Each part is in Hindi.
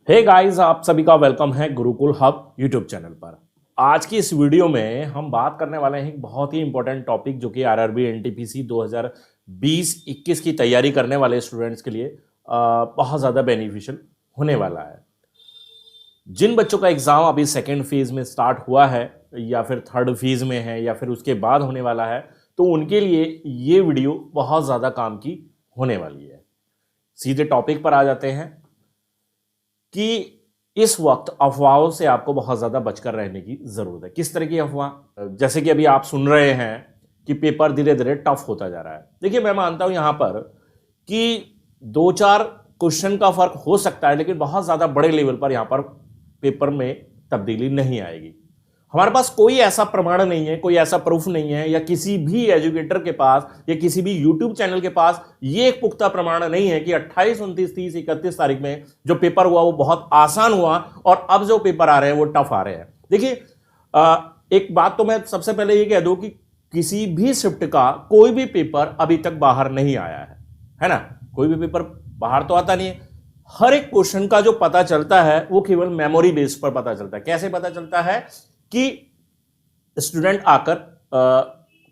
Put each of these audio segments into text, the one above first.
हे गाइस, आप सभी का वेलकम है गुरुकुल हब यूट्यूब चैनल पर। आज की इस वीडियो में हम बात करने वाले हैं एक बहुत ही इंपॉर्टेंट टॉपिक जो कि आरआरबी एनटीपीसी 2020-21 की तैयारी करने वाले स्टूडेंट्स के लिए बहुत ज़्यादा बेनिफिशियल होने वाला है। जिन बच्चों का एग्ज़ाम अभी सेकेंड फेज़ में स्टार्ट हुआ है या फिर थर्ड फेज़ में है या फिर उसके बाद होने वाला है, तो उनके लिए ये वीडियो बहुत ज़्यादा काम की होने वाली है। सीधे टॉपिक पर आ जाते हैं कि इस वक्त अफवाहों से आपको बहुत ज़्यादा बचकर रहने की ज़रूरत है। किस तरह की अफवाह? जैसे कि अभी आप सुन रहे हैं कि पेपर धीरे धीरे टफ होता जा रहा है। देखिए, मैं मानता हूं यहां पर कि 2-4 क्वेश्चन का फर्क हो सकता है, लेकिन बहुत ज़्यादा बड़े लेवल पर यहां पर पेपर में तब्दीली नहीं आएगी। हमारे पास कोई ऐसा प्रमाण नहीं है, कोई ऐसा प्रूफ नहीं है, या किसी भी एजुकेटर के पास या किसी भी यूट्यूब चैनल के पास ये एक पुख्ता प्रमाण नहीं है कि 28, 29, 30, 31 तारीख में जो पेपर हुआ वो बहुत आसान हुआ और अब जो पेपर आ रहे हैं वो टफ आ रहे हैं। देखिए, एक बात तो मैं सबसे पहले ये कह दूं कि किसी भी शिफ्ट का कोई भी पेपर अभी तक बाहर नहीं आया है ना। कोई भी पेपर बाहर तो आता नहीं है। हर एक क्वेश्चन का जो पता चलता है वो केवल मेमोरी बेस पर पता चलता है। कैसे पता चलता है? कि स्टूडेंट आकर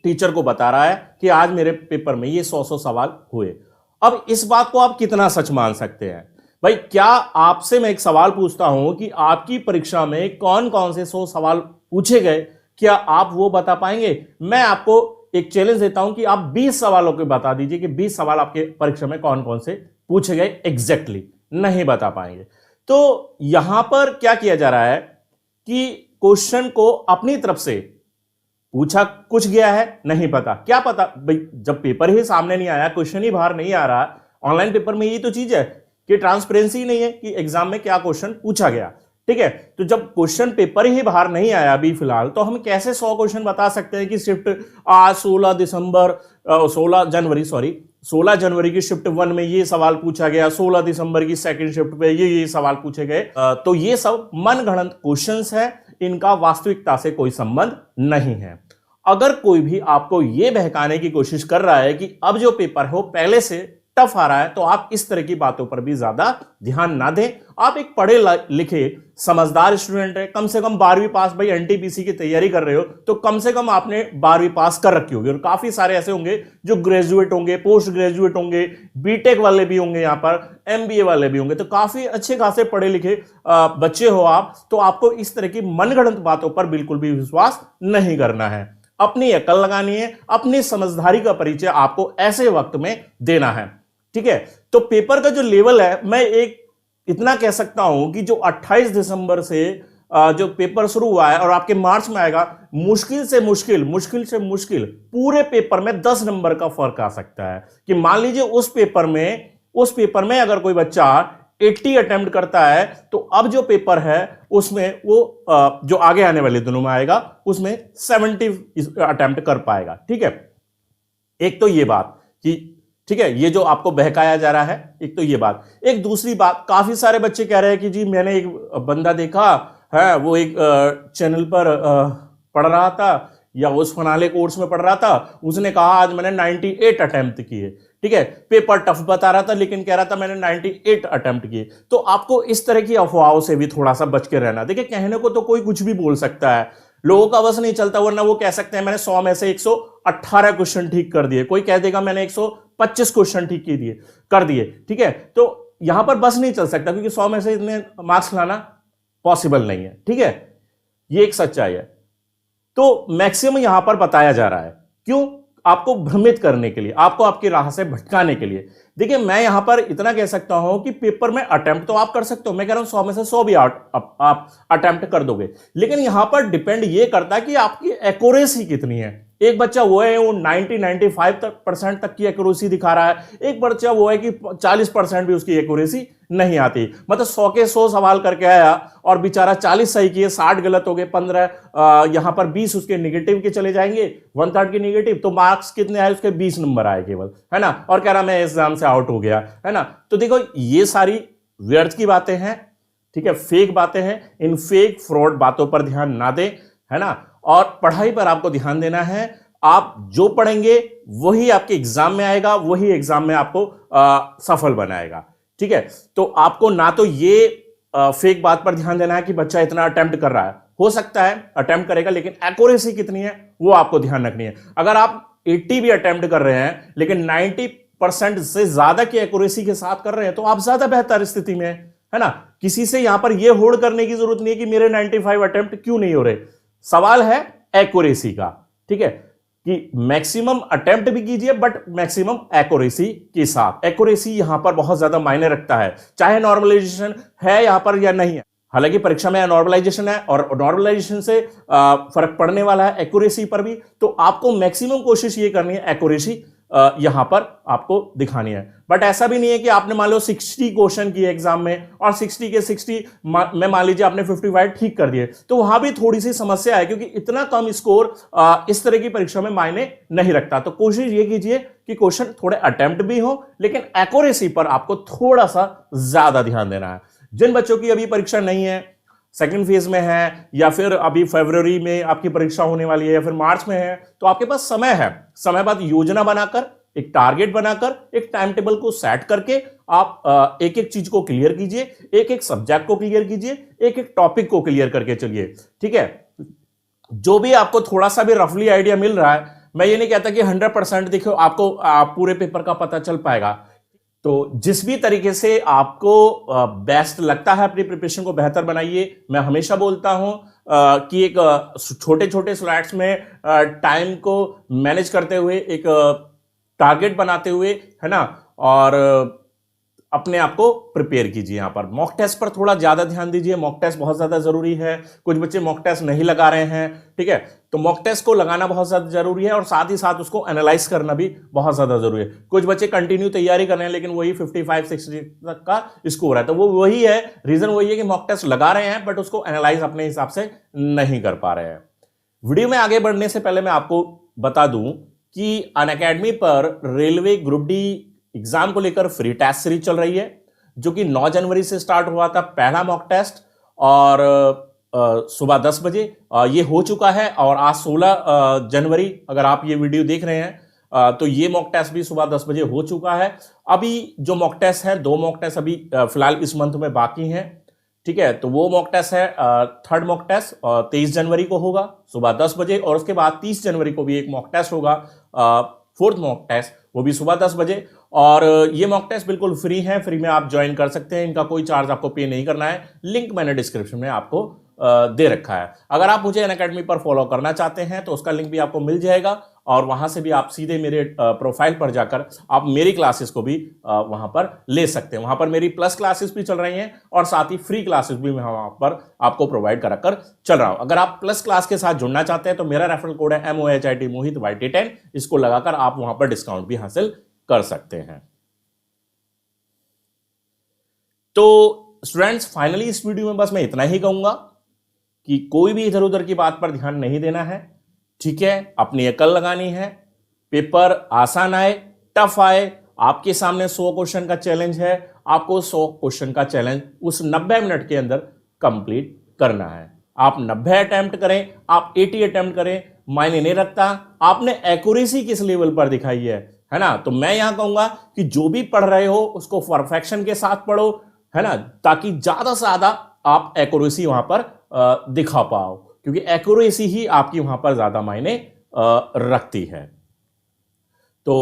टीचर को बता रहा है कि आज मेरे पेपर में ये 100 सवाल हुए। अब इस बात को आप कितना सच मान सकते हैं? भाई, क्या आपसे मैं एक सवाल पूछता हूं कि आपकी परीक्षा में कौन कौन से 100 सवाल पूछे गए, क्या आप वो बता पाएंगे? मैं आपको एक चैलेंज देता हूं कि आप 20 सवालों के बता दीजिए कि 20 सवाल आपके परीक्षा में कौन कौन से पूछे गए। एग्जैक्टली नहीं बता पाएंगे। तो यहां पर क्या किया जा रहा है कि क्वेश्चन को अपनी तरफ से पूछा कुछ गया है, नहीं पता। क्या पता भाई, जब पेपर ही सामने नहीं आया, क्वेश्चन ही बाहर नहीं आ रहा। ऑनलाइन पेपर में ये तो चीज है कि ट्रांसपेरेंसी नहीं है कि एग्जाम में क्या क्वेश्चन पूछा गया। ठीक है, तो जब क्वेश्चन पेपर ही बाहर नहीं आया अभी फिलहाल, तो हम कैसे 100 क्वेश्चन बता सकते हैं कि शिफ्ट आज 16 जनवरी की शिफ्ट 1 में ये सवाल पूछा गया, 16 दिसंबर की सेकंड शिफ्ट पे ये सवाल पूछे गए। तो ये सब मनगढ़ंत क्वेश्चंस है, इनका वास्तविकता से कोई संबंध नहीं है। अगर कोई भी आपको यह बहकाने की कोशिश कर रहा है कि अब जो पेपर है वो पहले से टफ आ रहा है, तो आप इस तरह की बातों पर भी ज्यादा ध्यान ना दें। आप एक पढ़े लिखे समझदार स्टूडेंट है, कम से कम 12वीं पास, भाई एनटीपीसी की तैयारी कर रहे हो तो कम से कम आपने 12वीं पास कर रखी होगी। और काफी सारे ऐसे होंगे जो ग्रेजुएट होंगे, पोस्ट ग्रेजुएट होंगे, बीटेक वाले भी होंगे, यहां पर एमबीए वाले भी होंगे। तो काफी अच्छे खासे पढ़े लिखे बच्चे हो आप, तो आपको इस तरह की मनगढ़ंत बातों पर बिल्कुल भी विश्वास नहीं करना है। अपनी अकल लगानी है, अपनी समझदारी का परिचय आपको ऐसे वक्त में देना है। ठीक है, तो पेपर का जो लेवल है, मैं एक इतना कह सकता हूं कि जो 28 दिसंबर से जो पेपर शुरू हुआ है और आपके मार्च में आएगा, मुश्किल से मुश्किल पूरे पेपर में 10 नंबर का फर्क आ सकता है। कि मान लीजिए उस पेपर में अगर कोई बच्चा 80 अटेम्प्ट करता है, तो अब जो पेपर है उसमें वो जो आगे आने वाले दिनों में आएगा उसमें 70 अटेम्प्ट कर पाएगा। ठीक है, एक तो ये बात कि ठीक है, ये जो आपको बहकाया जा रहा है, एक तो ये बात। एक दूसरी बात, काफी सारे बच्चे कह रहे हैं कि जी मैंने एक बंदा देखा है, वो एक चैनल पर पढ़ रहा था या उस फनाले कोर्स में पढ़ रहा था, उसने कहा आज मैंने 98 अटेम्प्ट किए। ठीक है, पेपर टफ बता रहा था लेकिन कह रहा था मैंने 98 अटेम्प्ट किए। तो आपको इस तरह की अफवाहों से भी थोड़ा सा बच के रहना। देखिए, कहने को तो कोई कुछ भी बोल सकता है, लोगों का बस नहीं चलता, वरना वो कह सकते हैं मैंने 100 में से 118 क्वेश्चन ठीक कर दिए। कोई कह देगा मैंने 125 क्वेश्चन ठीक कर दिए। ठीक है, तो यहां पर बस नहीं चल सकता क्योंकि 100 में से इतने मार्क्स लाना पॉसिबल नहीं है। ठीक है, ये एक सच्चाई है। तो मैक्सिमम यहां पर बताया जा रहा है, क्यों? आपको भ्रमित करने के लिए, आपको आपकी राह से भटकाने के लिए। देखिए, मैं यहां पर इतना कह सकता हूं कि पेपर में अटेम्प्ट तो आप कर सकते हो, मैं कह रहा हूं 100 में से 100 भी आप अटेम्प्ट कर दोगे, लेकिन यहां पर डिपेंड ये करता है कि आपकी एक्यूरेसी कितनी है। एक बच्चा वो है वो 90-95% तक की एक्यूरेसी दिखा रहा है, एक बच्चा वो है कि 40% भी उसकी एक्यूरेसी नहीं आती। मतलब 100 के 100 सवाल करके आया और बेचारा 40 सही किए, 60 गलत हो गए, 15 यहां पर 20 उसके निगेटिव के चले जाएंगे, 1/3 के निगेटिव, तो मार्क्स कितने आए? उसके 20 नंबर आए केवल, है ना। और कह रहा मैं एग्जाम से आउट हो गया, है ना। तो देखो, ये सारी व्यर्थ की बातें हैं, ठीक है, फेक बातें हैं। इन फेक फ्रॉड बातों पर ध्यान ना दें, है ना। और पढ़ाई पर आपको ध्यान देना है। आप जो पढ़ेंगे वही आपके एग्जाम में आएगा, वही एग्जाम में आपको सफल बनाएगा। ठीक है, तो आपको ना तो ये फेक बात पर ध्यान देना है कि बच्चा इतना अटेम्प्ट कर रहा है। हो सकता है अटेम्प्ट करेगा, लेकिन एक्यूरेसी कितनी है वो आपको ध्यान रखनी है। अगर आप 80 भी अटेम्प्ट कर रहे हैं लेकिन 90% से ज्यादा की एक्यूरेसी के साथ कर रहे हैं तो आप ज्यादा बेहतर स्थिति में है ना। किसी से यहां पर यह होड़ करने की जरूरत नहीं है कि मेरे 95 अटेम्प्ट क्यों नहीं हो रहे। सवाल है एक्यूरेसी का, ठीक है, कि मैक्सिमम अटेम्प्ट भी कीजिए बट मैक्सिमम एक्यूरेसी के साथ। एक्यूरेसी यहां पर बहुत ज्यादा मायने रखता है, चाहे नॉर्मलाइजेशन है यहां पर या नहीं है। हालांकि परीक्षा में नॉर्मलाइजेशन है और नॉर्मलाइजेशन से फर्क पड़ने वाला है एक्यूरेसी पर भी, तो आपको मैक्सिमम कोशिश ये करनी है एक्यूरेसी यहां पर आपको दिखानी है। बट ऐसा भी नहीं है कि आपने मान लो 60 क्वेश्चन किए एग्जाम में और 60 के 60 में मान लीजिए आपने 55 ठीक कर दिए, तो वहां भी थोड़ी सी समस्या है, क्योंकि इतना कम स्कोर इस तरह की परीक्षा में मायने नहीं रखता। तो कोशिश ये कीजिए कि क्वेश्चन थोड़े अटेम्प्ट भी हो लेकिन एक्यूरेसी पर आपको थोड़ा सा ज्यादा ध्यान देना है। जिन बच्चों की अभी परीक्षा नहीं है, सेकंड फेज में है, या फिर अभी फरवरी में आपकी परीक्षा होने वाली है, या फिर मार्च में है, तो आपके पास समय है। समय बाद योजना बनाकर, एक टारगेट बनाकर, एक टाइम टेबल को सेट करके आप एक एक चीज को क्लियर कीजिए, एक एक सब्जेक्ट को क्लियर कीजिए, एक एक टॉपिक को क्लियर करके चलिए, ठीक है। जो भी आपको थोड़ा सा भी रफली आइडिया मिल रहा है, मैं ये नहीं कहता कि 100% देखो आपको पूरे पेपर का पता चल पाएगा। तो जिस भी तरीके से आपको बेस्ट लगता है अपनी प्रिपरेशन को बेहतर बनाइए। मैं हमेशा बोलता हूं कि एक छोटे छोटे स्लाइड्स में टाइम को मैनेज करते हुए, एक टारगेट बनाते हुए, है ना, और अपने आप को प्रिपेयर कीजिए। यहां पर मॉक टेस्ट पर थोड़ा ज्यादा ध्यान दीजिए, मॉक टेस्ट बहुत ज्यादा जरूरी है। कुछ बच्चे मॉक टेस्ट नहीं लगा रहे हैं, ठीक है, तो मॉक टेस्ट को लगाना बहुत ज्यादा जरूरी है और साथ ही साथ उसको एनालाइज करना भी बहुत ज्यादा जरूरी है। कुछ बच्चे कंटिन्यू तैयारी कर रहे हैं लेकिन वही 55-60 तक का स्कोर है, तो वो वही है, रीजन वही है कि मॉक टेस्ट लगा रहे हैं बट उसको एनालाइज अपने हिसाब से नहीं कर पा रहे हैं। वीडियो में आगे बढ़ने से पहले मैं आपको बता दूं कि अनअकैडमी पर रेलवे ग्रुप डी एग्जाम को लेकर फ्री टेस्ट सीरीज चल रही है, जो कि 9 जनवरी से स्टार्ट हुआ था पहला मॉक टेस्ट, और सुबह 10 बजे ये हो चुका है। और आज 16 जनवरी अगर आप ये वीडियो देख रहे हैं तो ये मॉक टेस्ट भी सुबह 10 बजे हो चुका है। अभी जो मॉक टेस्ट है, 2 मॉक टेस्ट अभी फिलहाल इस मंथ में बाकी हैं, ठीक है। तो वो मॉक टेस्ट है, थर्ड मॉक टेस्ट 23 जनवरी को होगा सुबह 10 बजे, और उसके बाद 30 जनवरी को भी एक मॉक टेस्ट होगा, फोर्थ मॉक टेस्ट, वो भी सुबह 10 बजे। और ये मॉक टेस्ट बिल्कुल फ्री है, फ्री में आप ज्वाइन कर सकते हैं, इनका कोई चार्ज आपको पे नहीं करना है। लिंक मैंने डिस्क्रिप्शन में आपको दे रखा है। अगर आप मुझे अनअकैडमी पर फॉलो करना चाहते हैं तो उसका लिंक भी आपको मिल जाएगा, और वहां से भी आप सीधे मेरे प्रोफाइल पर जाकर आप मेरी क्लासेस को भी वहां पर ले सकते हैं। वहां पर मेरी प्लस क्लासेस भी चल रही हैं और साथ ही फ्री क्लासेस भी मैं वहां पर आपको प्रोवाइड कराकर चल रहा हूं। अगर आप प्लस क्लास के साथ जुड़ना चाहते हैं तो मेरा रेफरल कोड है MOHIT मोहित YT10, इसको लगाकर आप वहां पर डिस्काउंट भी हासिल कर सकते हैं। तो स्टूडेंट्स, फाइनली इस वीडियो में बस मैं इतना ही कहूंगा कि कोई भी इधर उधर की बात पर ध्यान नहीं देना है, ठीक है। अपनी अकल लगानी है, पेपर आसान आए टफ आए, आपके सामने 100 क्वेश्चन का चैलेंज है, आपको 100 क्वेश्चन का चैलेंज उस 90 मिनट के अंदर कंप्लीट करना है। आप 90 अटेम्प्ट करें, आप 80 अटेम्प्ट करें, मायने नहीं रखता आपने एक्यूरेसी किस लेवल पर दिखाई है ना। तो मैं यहां कहूंगा कि जो भी पढ़ रहे हो उसको परफेक्शन के साथ पढ़ो, है ना, ताकि ज्यादा से ज्यादा आप एक्यूरेसी वहां पर दिखा पाओ, क्योंकि एक्यूरेसी ही आपकी वहां पर ज्यादा मायने रखती है। तो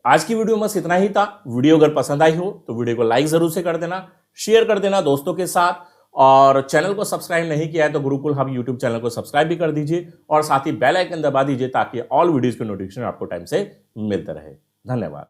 आज की वीडियो में बस इतना ही था। वीडियो अगर पसंद आई हो तो वीडियो को लाइक जरूर से कर देना, शेयर कर देना दोस्तों के साथ, और चैनल को सब्सक्राइब नहीं किया है तो गुरुकुल हब यूट्यूब चैनल को सब्सक्राइब भी कर दीजिए, और साथ ही बेल आइकन दबा दीजिए ताकि ऑल वीडियोज के नोटिफिकेशन आपको टाइम से मिलते रहे। धन्यवाद।